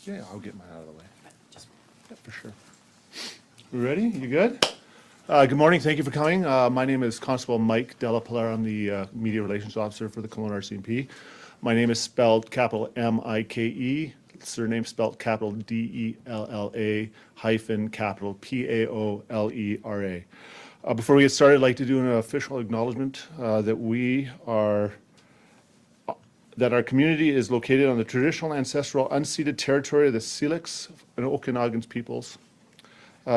Yeah, I'll get mine out of the way. Yeah, for sure. We ready? You good? Good morning. Thank you for coming. My name is Constable Mike Della Pilar. I'm the Media Relations Officer for the Kelowna RCMP. My name is spelled capital M-I-K-E, surname spelled capital D-E-L-L-A hyphen capital P-A-O-L-E-R-A. Before we get started, I'd like to do an official acknowledgement that our community is located on the traditional, ancestral, unceded territory of the Syilx and Okanagan peoples.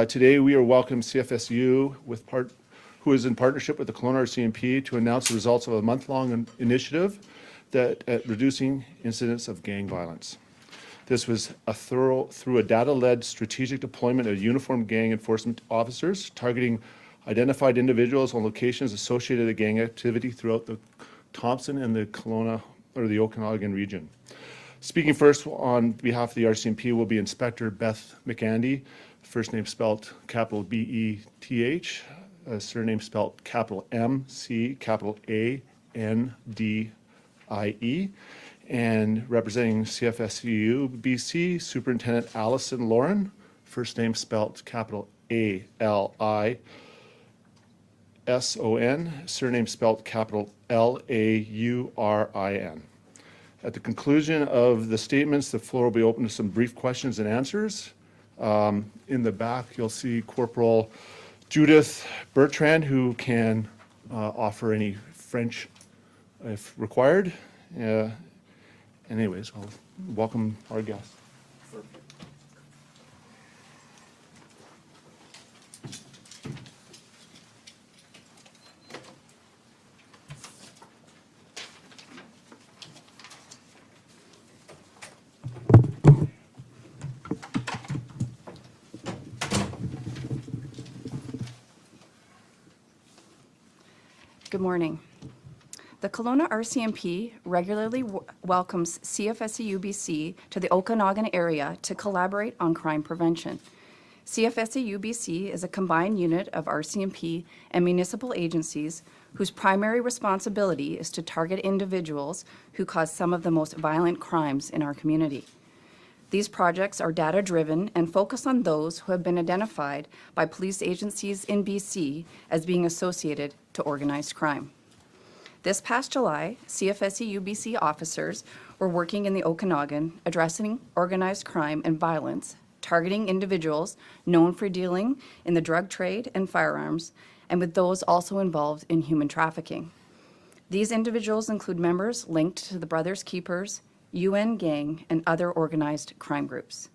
Today, we are welcoming CFSU, who is in partnership with the Kelowna RCMP, to announce the results of a month-long initiative at reducing incidents of gang violence. This was through a data-led strategic deployment of uniformed gang enforcement officers targeting identified individuals on locations associated with gang activity throughout the Thompson and the Kelowna or the Okanagan region. Speaking first on behalf of the RCMP will be Inspector Beth McAndy, first name spelled capital B-E-T-H, surname spelled capital M-C, capital A-N-D-I-E, and representing CFSU BC, Superintendent Allison Lauren, first name spelled capital A-L-I-S-O-N, surname spelled capital L-A-U-R-I-N. At the conclusion of the statements, the floor will be open to some brief questions and answers. In the back, you'll see Corporal Judith Bertrand, who can offer any French if required. Anyways, I'll welcome our guests. Good morning. The Kelowna RCMP regularly welcomes CFSU BC to the Okanagan area to collaborate on crime prevention. CFSU BC is a combined unit of RCMP and municipal agencies whose primary responsibility is to target individuals who cause some of the most violent crimes in our community. These projects are data-driven and focus on those who have been identified by police agencies in BC as being associated to organized crime. This past July, CFSU BC officers were working in the Okanagan addressing organized crime and violence, targeting individuals known for dealing in the drug trade and firearms, and with those also involved in human trafficking. These individuals include members linked to the Brothers Keepers, UN Gang, and other organized crime groups.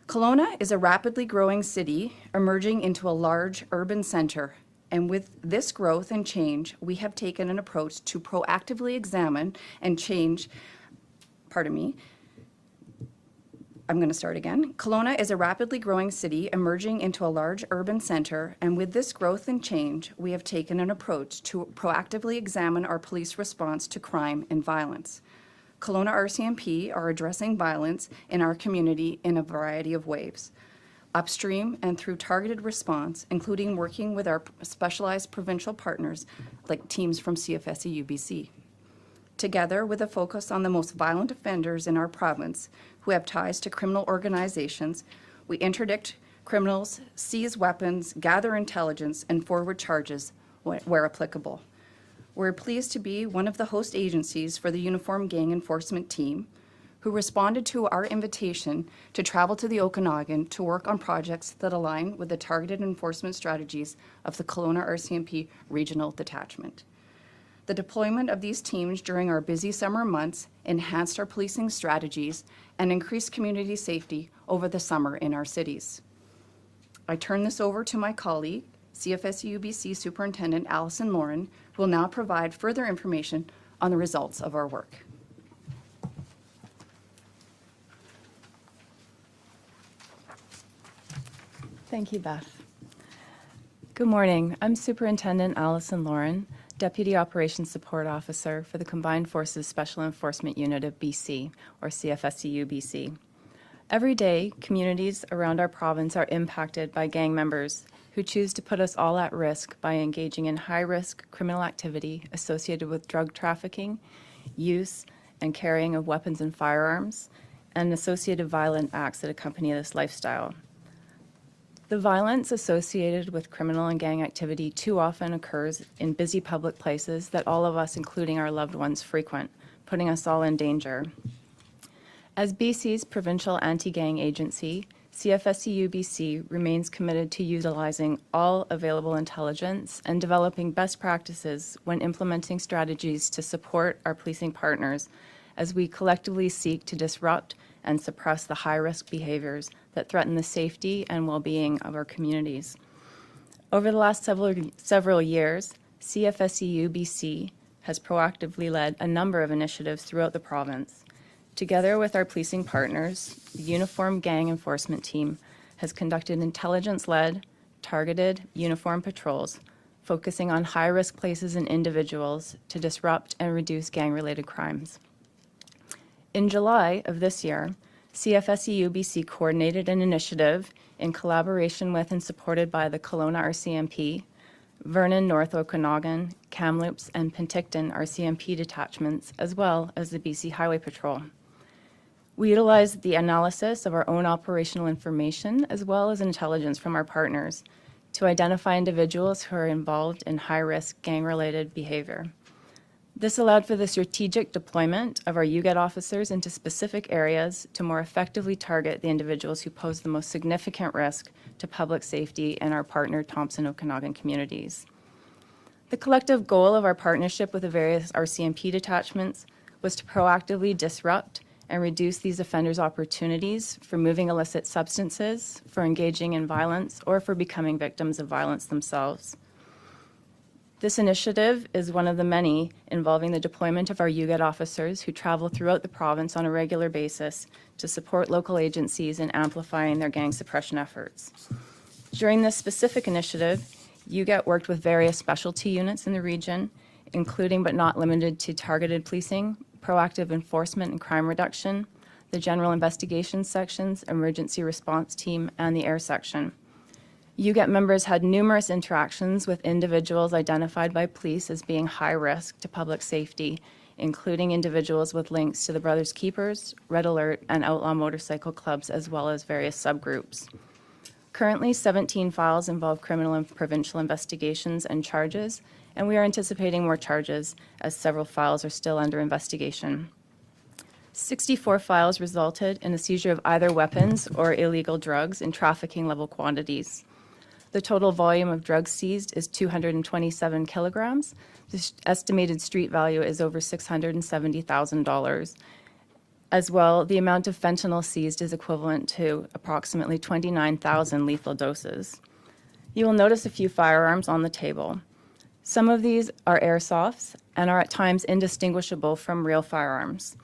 Kelowna is a rapidly growing city emerging into a large urban center, and with this growth and change, we have taken an approach to proactively examine and change, Kelowna is a rapidly growing city emerging into a large urban center, and with this growth and change, we have taken an approach to proactively examine our police response to crime and violence. Kelowna RCMP are addressing violence in our community in a variety of ways, upstream and through targeted response, including working with our specialized provincial partners like teams from CFSU BC. Together with a focus on the most violent offenders in our province who have ties to criminal organizations, we interdict criminals, seize weapons, gather intelligence, and forward charges where applicable. We're pleased to be one of the host agencies for the Uniform Gang Enforcement Team, who responded to our invitation to travel to the Okanagan to work on projects that align with the targeted enforcement strategies of the Kelowna RCMP Regional Detachment. The deployment of these teams during our busy summer months enhanced our policing strategies and increased community safety over the summer in our cities. I turn this over to my colleague, CFSU BC Superintendent Allison Lauren, who will now provide further information on the results of our work. Thank you, Beth. Good morning. I'm Superintendent Allison Lauren, Deputy Operations Support Officer for the Combined Forces Special Enforcement Unit of BC, or CFSU BC. Every day, communities around our province are impacted by gang members who choose to put us all at risk by engaging in high-risk criminal activity associated with drug trafficking, use and carrying of weapons and firearms, and associated violent acts that accompany this lifestyle. The violence associated with criminal and gang activity too often occurs in busy public places that all of us, including our loved ones, frequent, putting us all in danger. As BC's provincial anti-gang agency, CFSEU BC remains committed to utilizing all available intelligence and developing best practices when implementing strategies to support our policing partners as we collectively seek to disrupt and suppress the high-risk behaviors that threaten the safety and well-being of our communities. Over the last several years, CFSEU BC has proactively led a number of initiatives throughout the province. Together with our policing partners, the Uniform Gang Enforcement Team has conducted intelligence-led, targeted uniform patrols, focusing on high-risk places and individuals to disrupt and reduce gang-related crimes. In July of this year, CFSEU BC coordinated an initiative in collaboration with and supported by the Kelowna RCMP, Vernon North Okanagan, Kamloops, and Penticton RCMP detachments, as well as the BC Highway Patrol. We utilized the analysis of our own operational information as well as intelligence from our partners to identify individuals who are involved in high-risk gang-related behavior. This allowed for the strategic deployment of our UGET officers into specific areas to more effectively target the individuals who pose the most significant risk to public safety in our partner Thompson Okanagan communities. The collective goal of our partnership with the various RCMP detachments was to proactively disrupt and reduce these offenders' opportunities for moving illicit substances, for engaging in violence, or for becoming victims of violence themselves. This initiative is one of the many involving the deployment of our UGET officers who travel throughout the province on a regular basis to support local agencies in amplifying their gang suppression efforts. During this specific initiative, UGET worked with various specialty units in the region, including but not limited to targeted policing, proactive enforcement and crime reduction, the general investigations sections, emergency response team, and the air section. UGET members had numerous interactions with individuals identified by police as being high risk to public safety, including individuals with links to the Brothers Keepers, Red Alert, and outlaw motorcycle clubs, as well as various subgroups. Currently, 17 files involve criminal and provincial investigations and charges, and we are anticipating more charges as several files are still under investigation. 64 files resulted in the seizure of either weapons or illegal drugs in trafficking level quantities. The total volume of drugs seized is 227 kilograms. The estimated street value is over $670,000. As well, the amount of fentanyl seized is equivalent to approximately 29,000 lethal doses. You will notice a few firearms on the table. Some of these are airsofts and are at times indistinguishable from real firearms.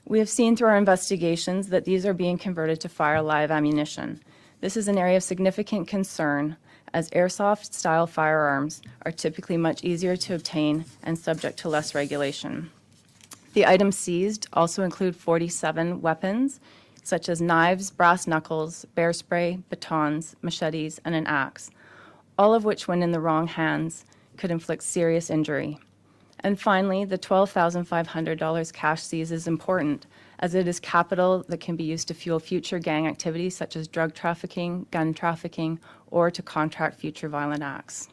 We have seen through our investigations that these are being converted to fire live ammunition. This is an area of significant concern, as airsoft-style firearms are typically much easier to obtain and subject to less regulation. The items seized also include 47 weapons, such as knives, brass knuckles, bear spray, batons, machetes, and an axe, all of which, when in the wrong hands, could inflict serious injury. And finally, the $12,500 cash seized is important, as it is capital that can be used to fuel future gang activities such as drug trafficking, gun trafficking, or to contract future violent acts.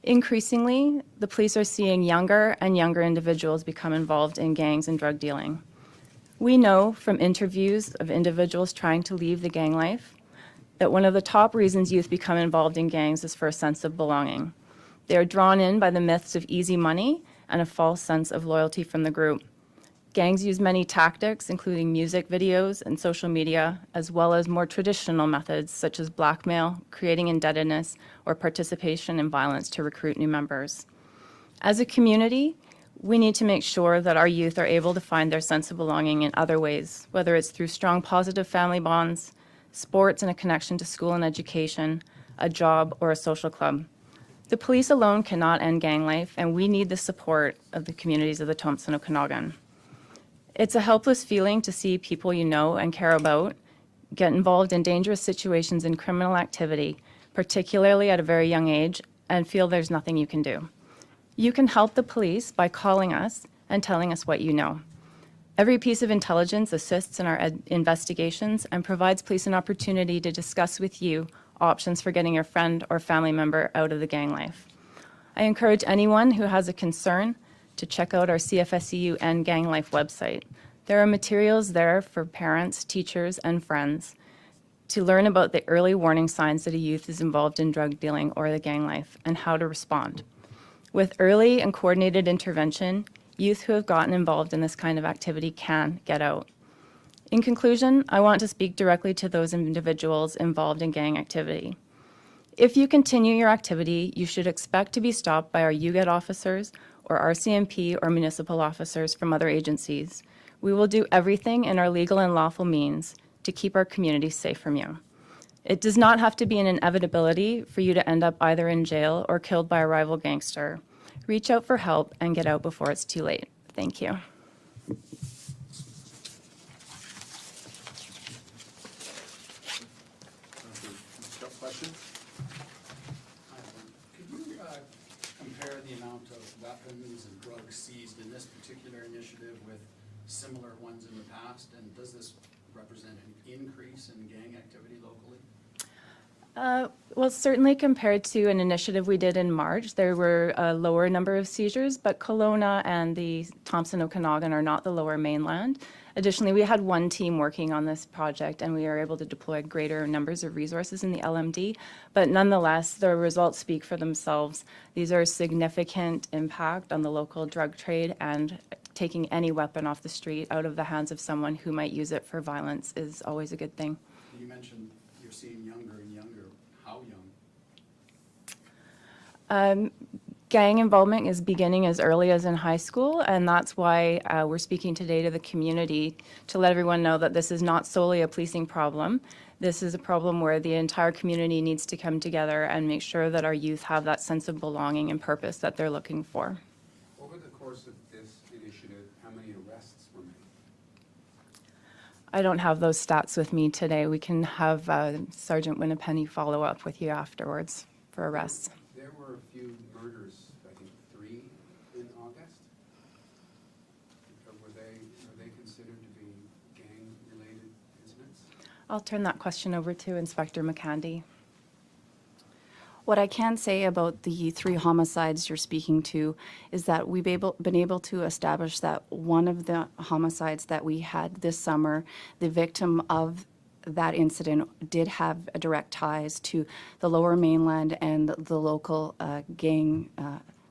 Increasingly, the police are seeing younger and younger individuals become involved in gangs and drug dealing. We know from interviews of individuals trying to leave the gang life that one of the top reasons youth become involved in gangs is for a sense of belonging. They are drawn in by the myths of easy money and a false sense of loyalty from the group. Gangs use many tactics, including music videos and social media, as well as more traditional methods such as blackmail, creating indebtedness, or participation in violence to recruit new members. As a community, we need to make sure that our youth are able to find their sense of belonging in other ways, whether it's through strong positive family bonds, sports and a connection to school and education, a job, or a social club. The police alone cannot end gang life, and we need the support of the communities of the Thompson Okanagan. It's a helpless feeling to see people you know and care about get involved in dangerous situations and criminal activity, particularly at a very young age, and feel there's nothing you can do. You can help the police by calling us and telling us what you know. Every piece of intelligence assists in our investigations and provides police an opportunity to discuss with you options for getting your friend or family member out of the gang life. I encourage anyone who has a concern to check out our CFSEU and Gang Life website. There are materials there for parents, teachers, and friends to learn about the early warning signs that a youth is involved in drug dealing or the gang life and how to respond. With early and coordinated intervention, youth who have gotten involved in this kind of activity can get out. In conclusion, I want to speak directly to those individuals involved in gang activity. If you continue your activity, you should expect to be stopped by our UGET officers or RCMP or municipal officers from other agencies. We will do everything in our legal and lawful means to keep our community safe from you. It does not have to be an inevitability for you to end up either in jail or killed by a rival gangster. Reach out for help and get out before it's too late. Thank you. Question? Could you compare the amount of weapons and drugs seized in this particular initiative with similar ones in the past? And does this represent an increase in gang activity locally? Well, certainly compared to an initiative we did in March, there were a lower number of seizures, but Kelowna and the Thompson Okanagan are not the lower mainland. Additionally, we had one team working on this project, and we were able to deploy greater numbers of resources in the LMD. But nonetheless, the results speak for themselves. These are a significant impact on the local drug trade, and taking any weapon off the street out of the hands of someone who might use it for violence is always a good thing. You mentioned you're seeing younger and younger. How young? Gang involvement is beginning as early as in high school, and that's why we're speaking today to the community to let everyone know that this is not solely a policing problem. This is a problem where the entire community needs to come together and make sure that our youth have that sense of belonging and purpose that they're looking for. Over the course of this initiative, how many arrests were made? I don't have those stats with me today. We can have Sergeant Winnipenny follow up with you afterwards for arrests. There were a few murders, I think 3 in August. Are they considered to be gang-related incidents? I'll turn that question over to Inspector McCandy. What I can say about the 3 homicides you're speaking to is that we've been able to establish that one of the homicides that we had this summer, the victim of that incident did have a direct ties to the Lower Mainland and the local gang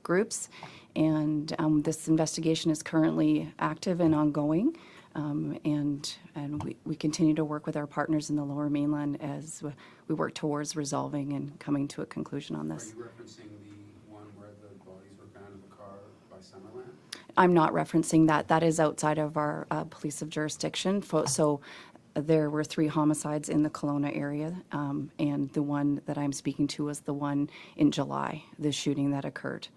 groups. And this investigation is currently active and ongoing. And we continue to work with our partners in the Lower Mainland as we work towards resolving and coming to a conclusion on Are this. you referencing the one where the bodies were found in the car by Summerland? I'm not referencing that. That is outside of our police of jurisdiction. So there were 3 homicides in the Kelowna area, and the one that I'm speaking to was the one in July, the shooting that occurred.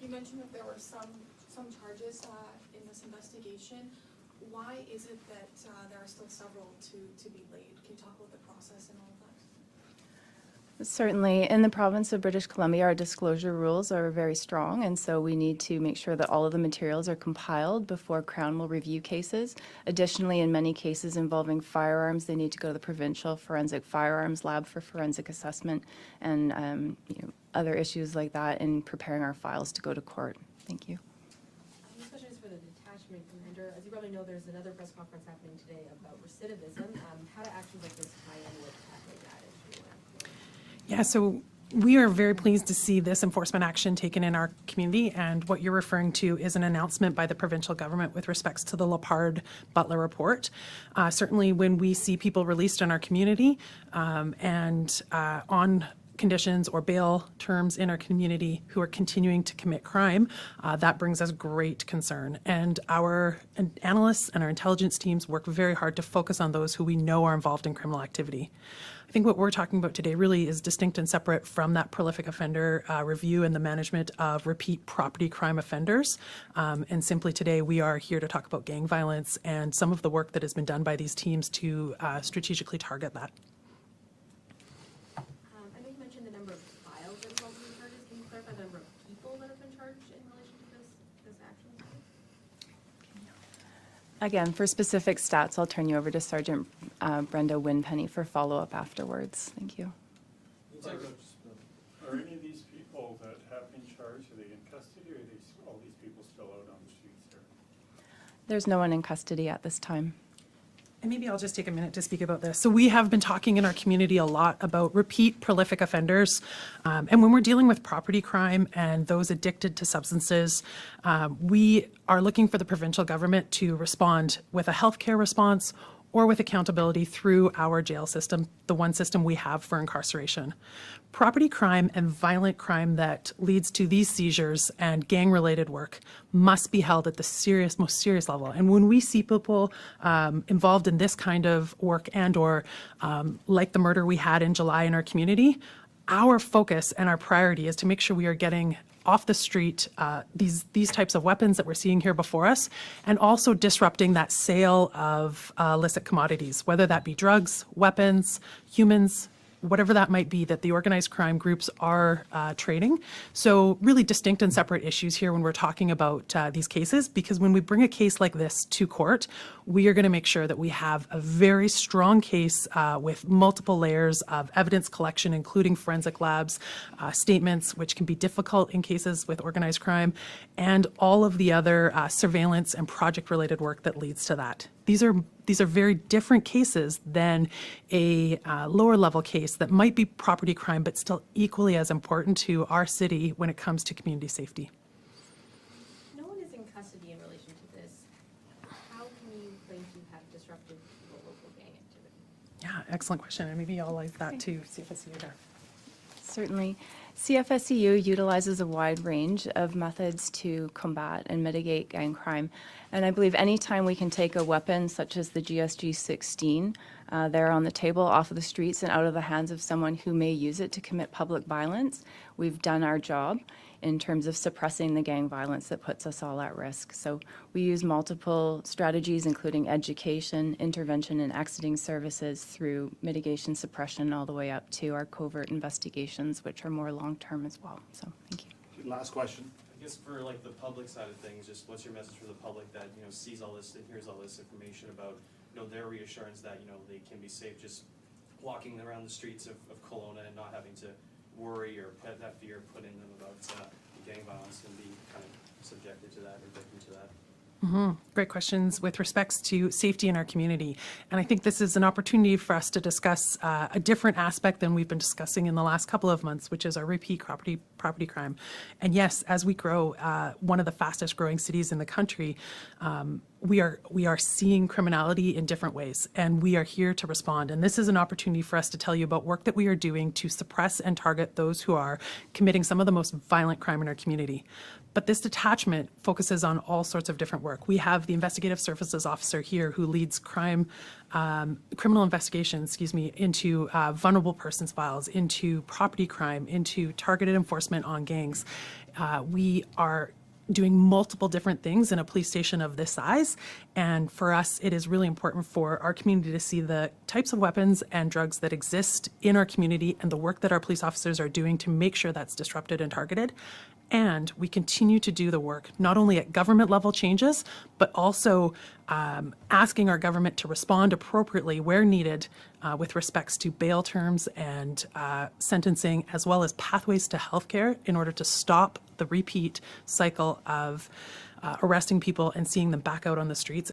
You mentioned that there were some charges in this investigation. Why is it that there are still several to be laid? Can you talk about the process and all of that? Certainly. In the province of British Columbia, our disclosure rules are very strong, and so we need to make sure that all of the materials are compiled before Crown will review cases. Additionally, in many cases involving firearms, they need to go to the Provincial Forensic Firearms Lab for forensic assessment and other issues like that in preparing our files to go to court. Thank you. This question is for the detachment commander. As you probably know, there's another press conference happening today about recidivism. How do actions like this tie in with tackling that issue? Yeah, so we are very pleased to see this enforcement action taken in our community, and what you're referring to is an announcement by the provincial government with respects to the Lepard-Butler report. Certainly when we see people released in our community and on conditions or bail terms in our community who are continuing to commit crime, that brings us great concern. And our analysts and our intelligence teams work very hard to focus on those who we know are involved in criminal activity. I think what we're talking about today really is distinct and separate from that prolific offender review and the management of repeat property crime offenders. And simply today we are here to talk about gang violence and some of the work that has been done by these teams to strategically target that. I know you mentioned the number of files that involve in charges. Can you clarify the number of people that have been charged in relation to this action? Again, for specific stats, I'll turn you over to Sergeant Brenda Winpenny for follow-up afterwards. Thank you. Are any of these people that have been charged, are they in custody, or are all these people still out on the streets here? There's no one in custody at this time. And maybe I'll just take a minute to speak about this. So we have been talking in our community a lot about repeat prolific offenders. And when we're dealing with property crime and those addicted to substances, we are looking for the provincial government to respond with a healthcare response or with accountability through our jail system, the one system we have for incarceration. Property crime and violent crime that leads to these seizures and gang-related work must be held at the most serious level. And when we see people involved in this kind of work and/or like the murder we had in July in our community, our focus and our priority is to make sure we are getting off the street these types of weapons that we're seeing here before us, and also disrupting that sale of illicit commodities, whether that be drugs, weapons, humans, whatever that might be, that the organized crime groups are trading. So really distinct and separate issues here when we're talking about these cases, because when we bring a case like this to court, we are going to make sure that we have a very strong case with multiple layers of evidence collection, including forensic labs, statements, which can be difficult in cases with organized crime, and all of the other surveillance and project-related work that leads to that. These are very different cases than a lower level case that might be property crime, but still equally as important to our city when it comes to community safety. No one is in custody in relation to this. How can you claim to have disrupted the local gang activity? Yeah, excellent question. And maybe I'll leave that to CFSU there. Certainly. CFSEU utilizes a wide range of methods to combat and mitigate gang crime. And I believe anytime we can take a weapon such as the GSG-16 there on the table off of the streets and out of the hands of someone who may use it to commit public violence, we've done our job in terms of suppressing the gang violence that puts us all at risk. So we use multiple strategies, including education, intervention, and exiting services through mitigation, suppression, all the way up to our covert investigations, which are more long-term as well. So thank you. Last question. I guess for like the public side of things, just what's your message for the public that, you know, sees all this and hears all this information about, you know, their reassurance that, you know, they can be safe just walking around the streets of Kelowna and not having to worry or put that fear put in them about gang violence and be kind of subjected to that or victim to that? Great questions with respects to safety in our community. And I think this is an opportunity for us to discuss a different aspect than we've been discussing in the last couple of months, which is our repeat property crime. And yes, as we grow, one of the fastest growing cities in the country, we are seeing criminality in different ways, and we are here to respond. And this is an opportunity for us to tell you about work that we are doing to suppress and target those who are committing some of the most violent crime in our community. But this detachment focuses on all sorts of different work. We have the investigative services officer here who leads criminal investigations, into vulnerable persons files, into property crime, into targeted enforcement on gangs. We are doing multiple different things in a police station of this size. And for us, it is really important for our community to see the types of weapons and drugs that exist in our community and the work that our police officers are doing to make sure that's disrupted and targeted. And we continue to do the work, not only at government level changes, but also asking our government to respond appropriately where needed with respects to bail terms and sentencing, as well as pathways to healthcare in order to stop the repeat cycle of arresting people and seeing them back out on the streets